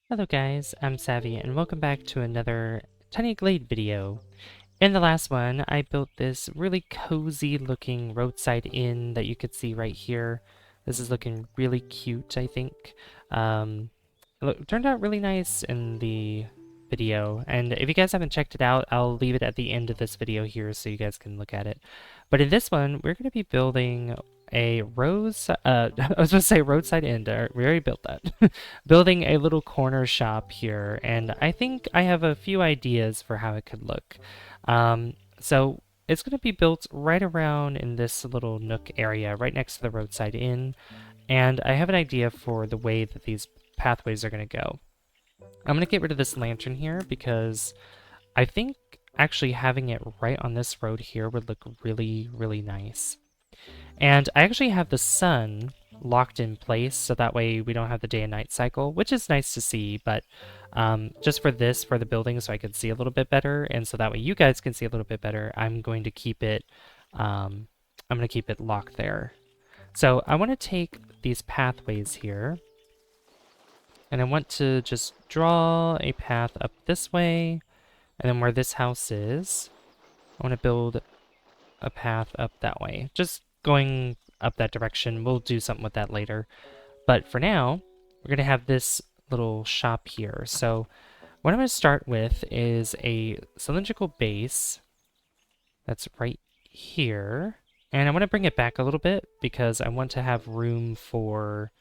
Hello guys, I'm Savvy and welcome back to another Tiny Glade video. In the last one, I built this really cozy looking roadside inn that you could see right here. This is looking really cute, I think. It turned out really nice in the video, and if you guys haven't checked it out, I'll leave it at the end of this video here so you guys can look at it. But in this one, we're going to be building a I was going to say roadside inn. We already built that. Building a little corner shop here, and I think I have a few ideas for how it could look. So it's going to be built right around in this little nook area, right next to the roadside inn, and I have an idea for the way that these pathways are going to go. I'm going to get rid of this lantern here because I think actually having it right on this road here would look really, really nice. And I actually have the sun locked in place so that way we don't have the day and night cycle, which is nice to see, but just for the building so I can see a little bit better, and so that way you guys can see a little bit better, I'm going to keep it locked there. So I want to take these pathways here, and I want to just draw a path up this way, and then where this house is, I want to build a path up that way. Just going up that direction. We'll do something with that later. But for now, we're going to have this little shop here. So what I'm going to start with is a cylindrical base that's right here. And I want to bring it back a little bit because I want to have room for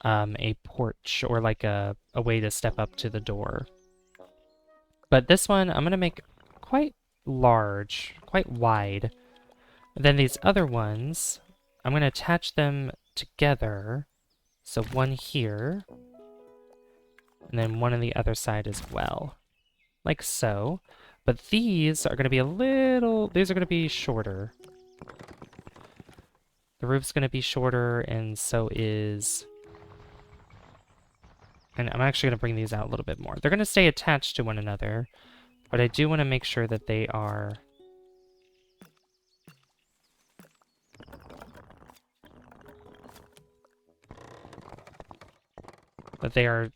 a porch or like a way to step up to the door. But this one I'm going to make quite large, quite wide. Then these other ones, I'm going to attach them together. So one here, and then one on the other side as well, like so. But these are going to be these are going to be shorter. The roof's going to be shorter, and so is... And I'm actually going to bring these out a little bit more. They're going to stay attached to one another, but I do want to make sure that they are...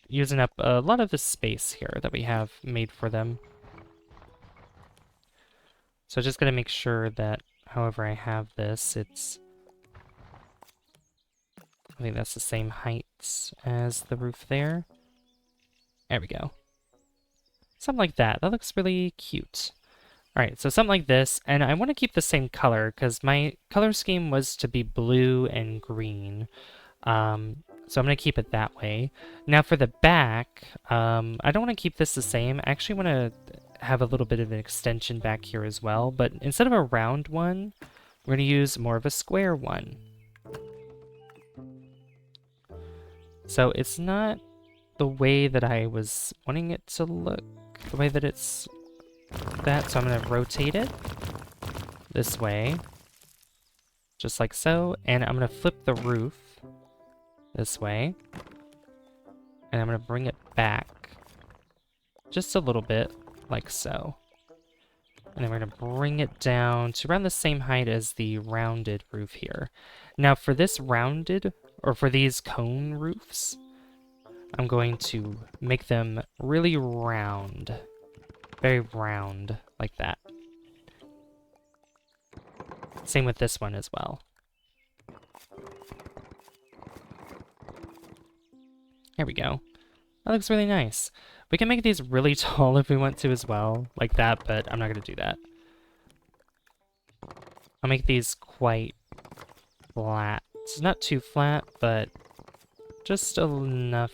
using up a lot of the space here that we have made for them. So just going to make sure that however I have this, I think that's the same height as the roof there. There we go. Something like that. That looks really cute. Alright, so something like this, and I want to keep the same color because my color scheme was to be blue and green. So I'm going to keep it that way. Now for the back, I don't want to keep this the same. I actually want to have a little bit of an extension back here as well, but instead of a round one, we're going to use more of a square one. So it's not the way that I was wanting it to look, the way that it's that, so I'm going to rotate it this way, just like so, and I'm going to flip the roof this way, and I'm going to bring it back just a little bit, like so. And then we're going to bring it down to around the same height as the rounded roof here. Now for this rounded, or for these cone roofs, I'm going to make them really round. Very round, like that. Same with this one as well. There we go. That looks really nice. We can make these really tall if we want to as well, like that, but I'm not going to do that. I'll make these quite flat. It's not too flat, but just enough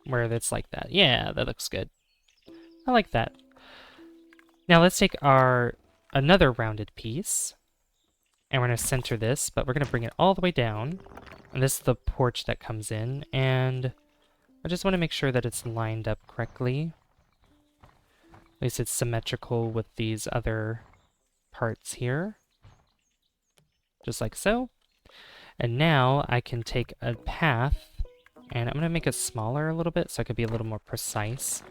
where it's like that. Yeah, that looks good. I like that. Now let's take our another rounded piece, and we're going to center this, but we're going to bring it all the way down. And this is the porch that comes in, and I just want to make sure that it's lined up correctly. At least it's symmetrical with these other parts here. Just like so. And now I can take a path, and I'm going to make it smaller a little bit so I can be a little more precise.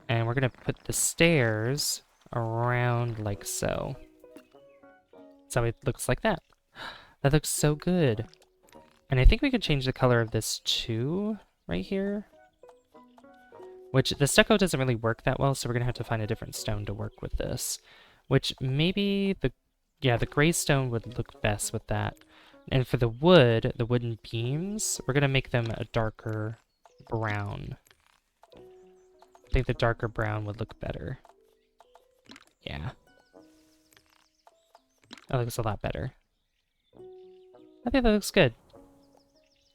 And we're going to put the stairs around like so. So it looks like that. That looks so good. And I think we could change the color of this too, right here. which the stucco doesn't really work that well, so we're going to have to find a different stone to work with this, which maybe the gray stone would look best with that. And for the wood, the wooden beams, we're going to make them a darker brown. I think the darker brown would look better. Yeah. That looks a lot better. I think that looks good.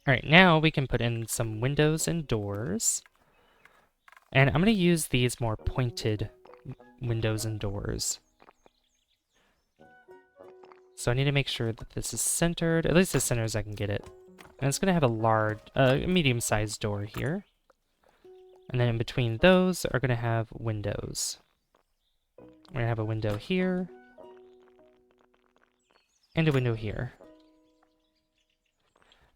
Alright, now we can put in some windows and doors. And I'm going to use these more pointed windows and doors. So I need to make sure that this is centered, at least as center as I can get it. And it's going to have a medium-sized door here. And then in between those are going to have windows. We're going to have a window here. And a window here.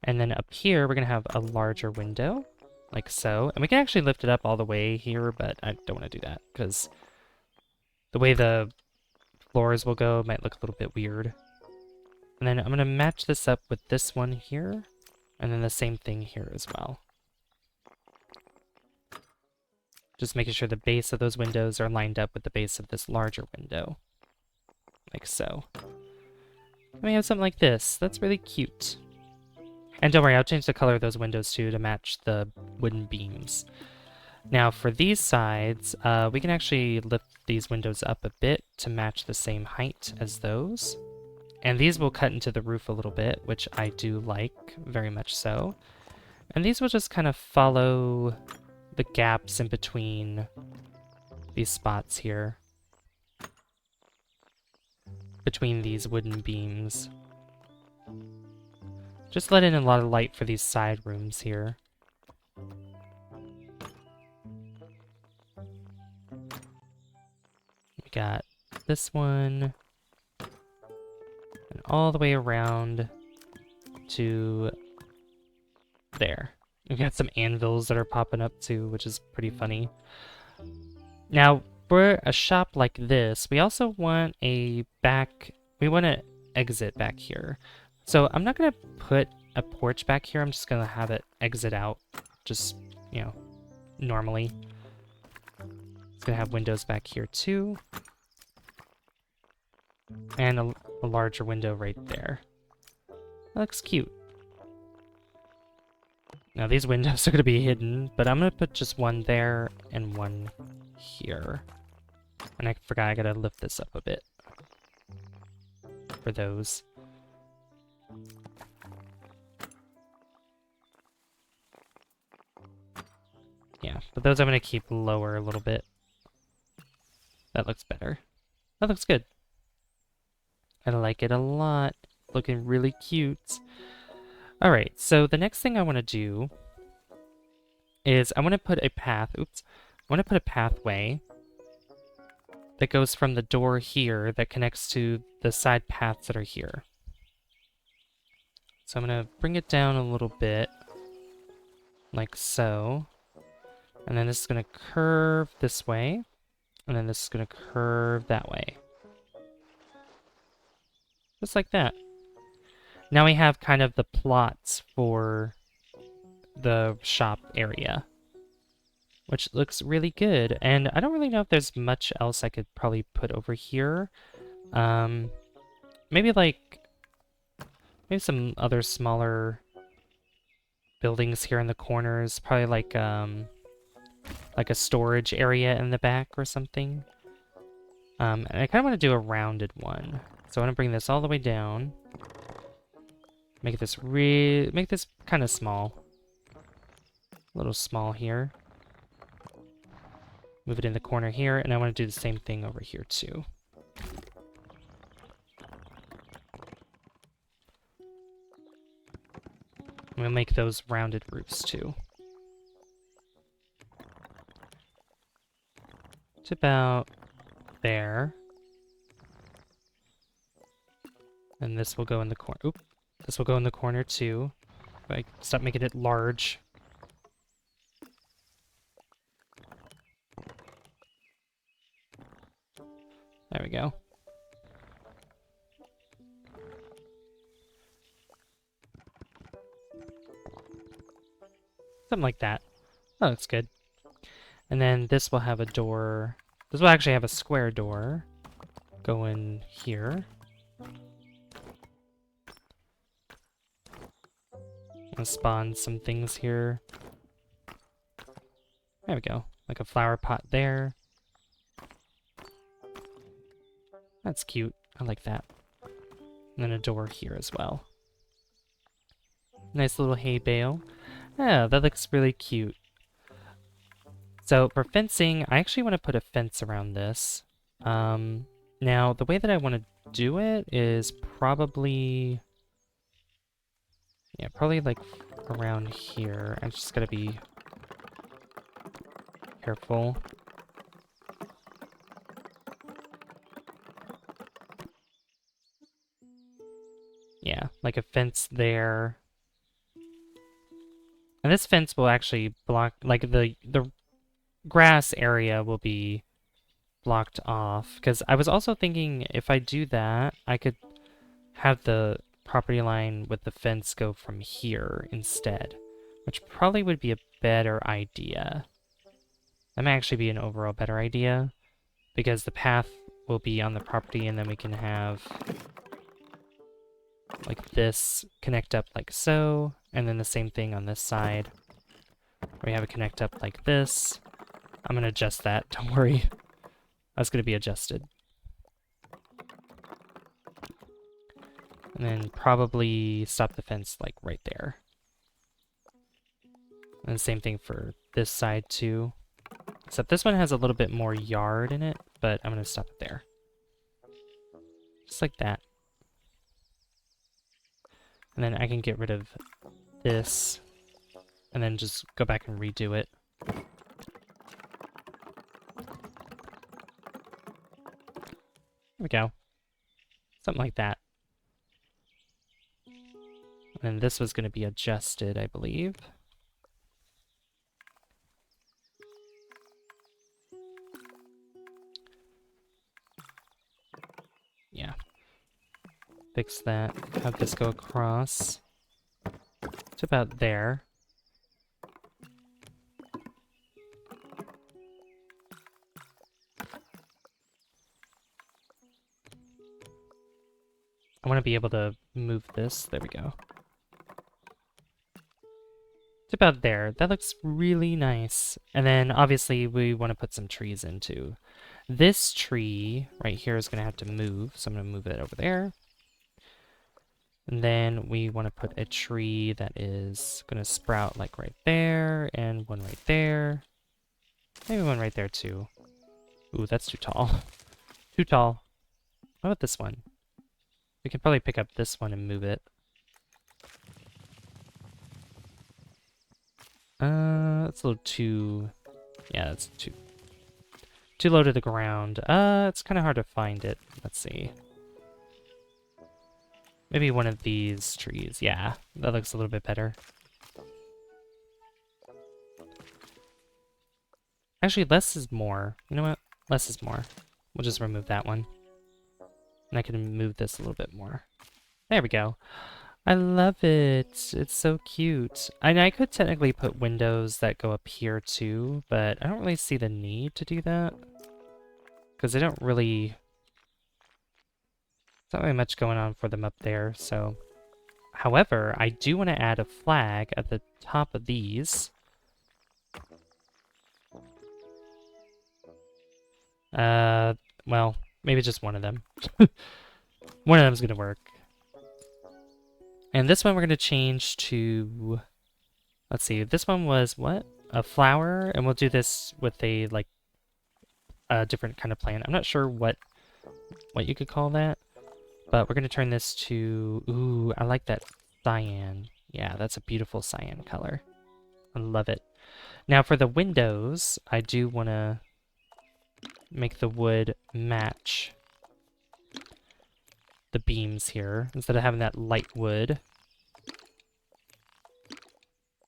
And then up here, we're going to have a larger window, like so. And we can actually lift it up all the way here, but I don't want to do that, because the way the floors will go might look a little bit weird. And then I'm going to match this up with this one here, and then the same thing here as well. Just making sure the base of those windows are lined up with the base of this larger window, like so. And we have something like this. That's really cute. And don't worry, I'll change the color of those windows too to match the wooden beams. Now for these sides, we can actually lift these windows up a bit to match the same height as those. And these will cut into the roof a little bit, which I do like, very much so. And these will just kind of follow the gaps in between these spots here. Between these wooden beams. Just let in a lot of light for these side rooms here. We got this one. And all the way around to there. We've got some anvils that are popping up too, which is pretty funny. Now, for a shop like this, we also want we want to exit back here. So I'm not going to put a porch back here. I'm just going to have it exit out just, you know, normally. It's going to have windows back here too. And a larger window right there. That looks cute. Now these windows are going to be hidden, but I'm going to put just one there and one here. And I forgot I got to lift this up a bit for those. Yeah, but those I'm going to keep lower a little bit. That looks better. That looks good. I like it a lot. Looking really cute. Alright, so the next thing I want to do is I want to put a path. Oops. I want to put a pathway that goes from the door here that connects to the side paths that are here. So I'm going to bring it down a little bit, like so. And then this is going to curve this way, and then this is going to curve that way. Just like that. Now we have kind of the plots for the shop area, which looks really good. And I don't really know if there's much else I could probably put over here. Maybe some other smaller buildings here in the corners. Probably like a storage area in the back or something. And I kind of want to do a rounded one. So I want to bring this all the way down. Make this kind of small. A little small here. Move it in the corner here, and I want to do the same thing over here too. I'm going to make those rounded roofs too. It's about there. And this will go in the corner. Oop. This will go in the corner too. Like, stop making it large. There we go. Something like that. That looks good. And then this will have a door. This will actually have a square door going here. And spawn some things here. There we go. Like a flower pot there. That's cute. I like that. And then a door here as well. Nice little hay bale. Yeah, that looks really cute. So for fencing, I actually want to put a fence around this. Now, the way that I want to do it is probably... Yeah, probably like around here. I just gotta be careful. Yeah, like a fence there. And this fence will actually block, like the grass area will be blocked off. Because I was also thinking if I do that, I could have the property line with the fence go from here instead, which probably would be a better idea. That might actually be an overall better idea, because the path will be on the property and then we can have like this connect up like so, and then the same thing on this side. We have it connect up like this. I'm gonna adjust that, don't worry. That's gonna be adjusted. And then probably stop the fence like right there. And the same thing for this side too. Except this one has a little bit more yard in it, but I'm gonna stop it there. Just like that. And then I can get rid of this, and then just go back and redo it. There we go. Something like that. And then this was going to be adjusted, I believe. Yeah. Fix that. Have this go across. It's about there. I want to be able to move this. There we go. It's about there. That looks really nice. And then obviously we want to put some trees in too. This tree right here is going to have to move, so I'm going to move it over there. And then we want to put a tree that is going to sprout like right there, and one right there. Maybe one right there too. Ooh, that's too tall. Too tall. How about this one? We can probably pick up this one and move it. That's a little too... Yeah, that's too low to the ground. It's kind of hard to find it. Let's see. Maybe one of these trees. Yeah, that looks a little bit better. Actually, less is more. You know what? Less is more. We'll just remove that one. And I can move this a little bit more. There we go. I love it. It's so cute. And I could technically put windows that go up here too, but I don't really see the need to do that. Because I don't really... There's not really much going on for them up there, so... However, I do want to add a flag at the top of these. Well, maybe just one of them. One of them's gonna work. And this one we're gonna change to... Let's see, this one was what? A flower, and we'll do this with a, like, a different kind of plant. I'm not sure what you could call that, but we're gonna turn this to... Ooh, I like that cyan. Yeah, that's a beautiful cyan color. I love it. Now for the windows, I do want to make the wood match the beams here. Instead of having that light wood,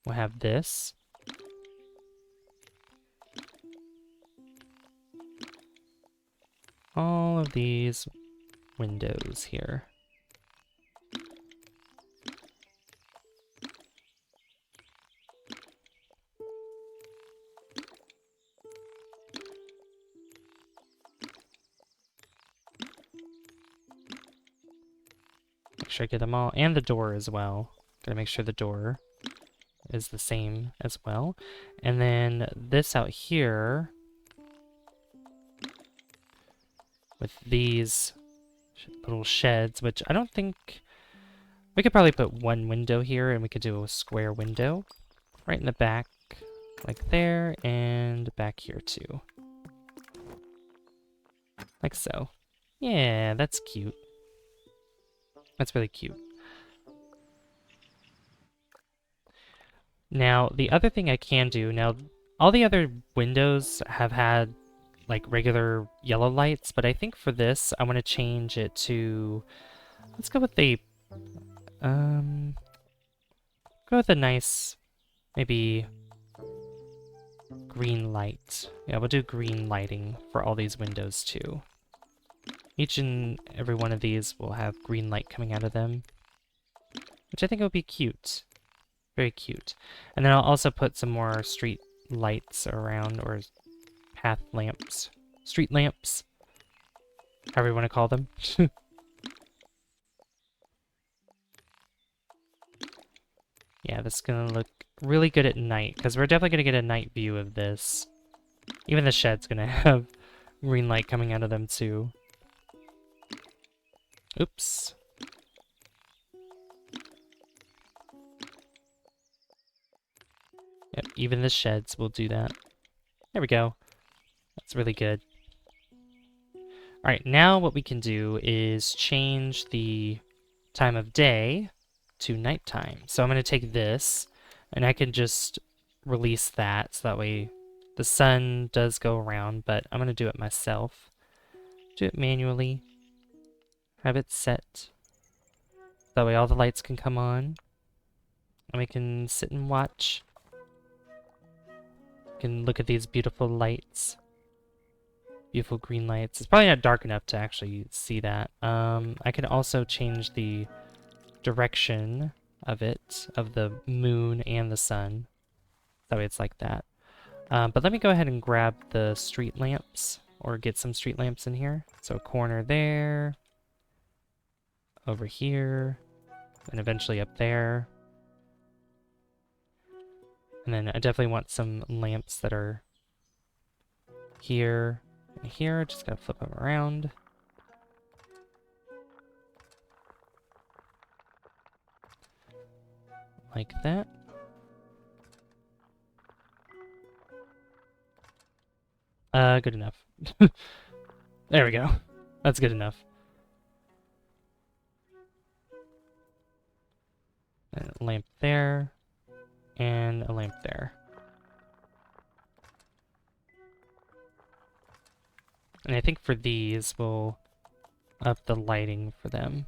we'll have this. All of these windows here. sure I get them all. And the door as well. Gotta make sure the door is the same as well. And then this out here with these little sheds, which I don't think... We could probably put one window here, and we could do a square window right in the back, like there, and back here too. Like so. Yeah, that's cute. That's really cute. Now, the other thing I can do, now, all the other windows have had, like, regular yellow lights, but I think for this, I want to change it to... Let's go with a... go with a nice, maybe, green light. Yeah, we'll do green lighting for all these windows, too. Each and every one of these will have green light coming out of them, which I think will be cute. Very cute. And then I'll also put some more street lights around, or path lamps. Street lamps. However you want to call them. Yeah, this is going to look really good at night, because we're definitely going to get a night view of this. Even the shed's going to have green light coming out of them, too. Oops. Yep, even the sheds will do that. There we go. That's really good. Alright, now what we can do is change the time of day to nighttime. So I'm going to take this, and I can just release that, so that way the sun does go around, but I'm going to do it myself. Do it manually. Have it set. That way all the lights can come on, and we can sit and watch. We can look at these beautiful lights. Beautiful green lights. It's probably not dark enough to actually see that. I can also change the direction of it, of the moon and the sun. That way it's like that. But let me go ahead and grab the street lamps, or get some street lamps in here. So a corner there, over here, and eventually up there. And then I definitely want some lamps that are here and here. Just gotta flip them around. Like that. Good enough. There we go. That's good enough. And a lamp there. And a lamp there. And I think for these, we'll up the lighting for them.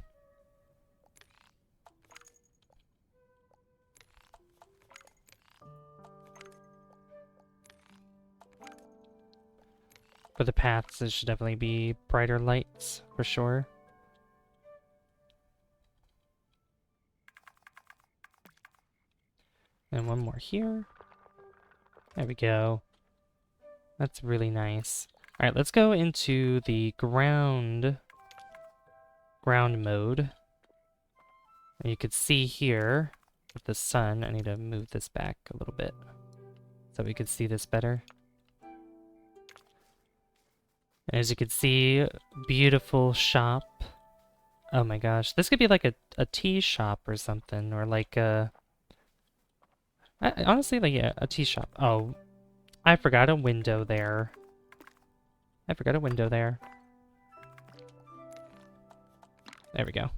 For the paths, there should definitely be brighter lights, for sure. And one more here. There we go. That's really nice. Alright, let's go into the ground mode. And you could see here, with the sun, I need to move this back a little bit so we could see this better. And as you can see, beautiful shop. Oh my gosh, this could be like a tea shop or something, or like a... honestly, like, yeah, a tea shop. Oh, I forgot a window there. I forgot a window there. There we go.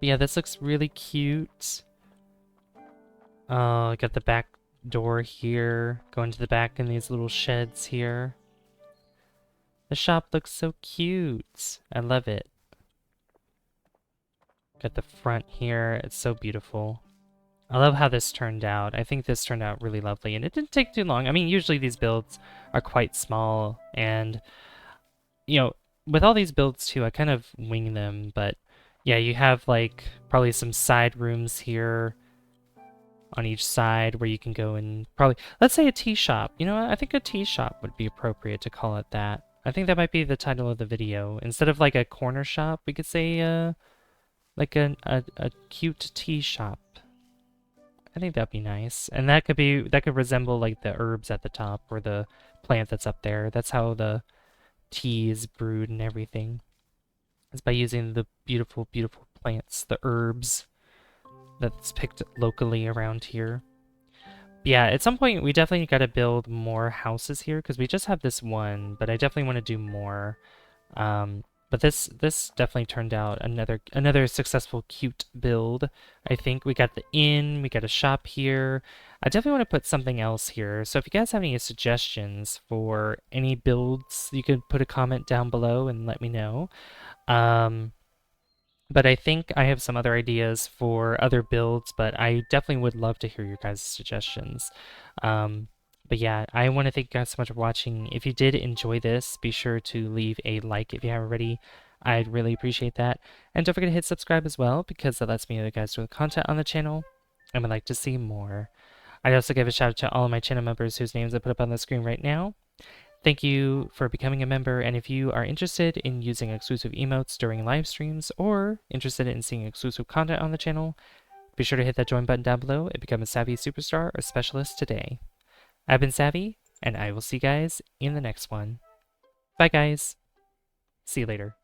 Yeah, this looks really cute. Oh, I got the back door here, going to the back in these little sheds here. The shop looks so cute. I love it. Got the front here. It's so beautiful. I love how this turned out. I think this turned out really lovely, and it didn't take too long. I mean, usually these builds are quite small, and, you know, with all these builds too, I kind of wing them, but yeah, you have like probably some side rooms here on each side where you can go and probably, let's say a tea shop. You know what? I think a tea shop would be appropriate to call it that. I think that might be the title of the video. Instead of like a corner shop, we could say like a cute tea shop. I think that'd be nice. And that could resemble like the herbs at the top or the plant that's up there. That's how the tea is brewed and everything. It's by using the beautiful, beautiful plants, the herbs that's picked locally around here. Yeah, at some point we definitely got to build more houses here because we just have this one, but I definitely want to do more. But this definitely turned out another successful cute build. I think we got the inn, we got a shop here. I definitely want to put something else here. So if you guys have any suggestions for any builds, you can put a comment down below and let me know. But I think I have some other ideas for other builds, but I definitely would love to hear your guys' suggestions. But yeah, I want to thank you guys so much for watching. If you did enjoy this, be sure to leave a like if you haven't already. I'd really appreciate that. And don't forget to hit subscribe as well, because that lets me know you guys do the content on the channel and would like to see more. I'd also give a shout out to all of my channel members whose names I put up on the screen right now. Thank you for becoming a member, and if you are interested in using exclusive emotes during live streams or interested in seeing exclusive content on the channel, be sure to hit that join button down below and become a Savvy Superstar or Specialist today. I've been Savvy, and I will see you guys in the next one. Bye guys. See you later.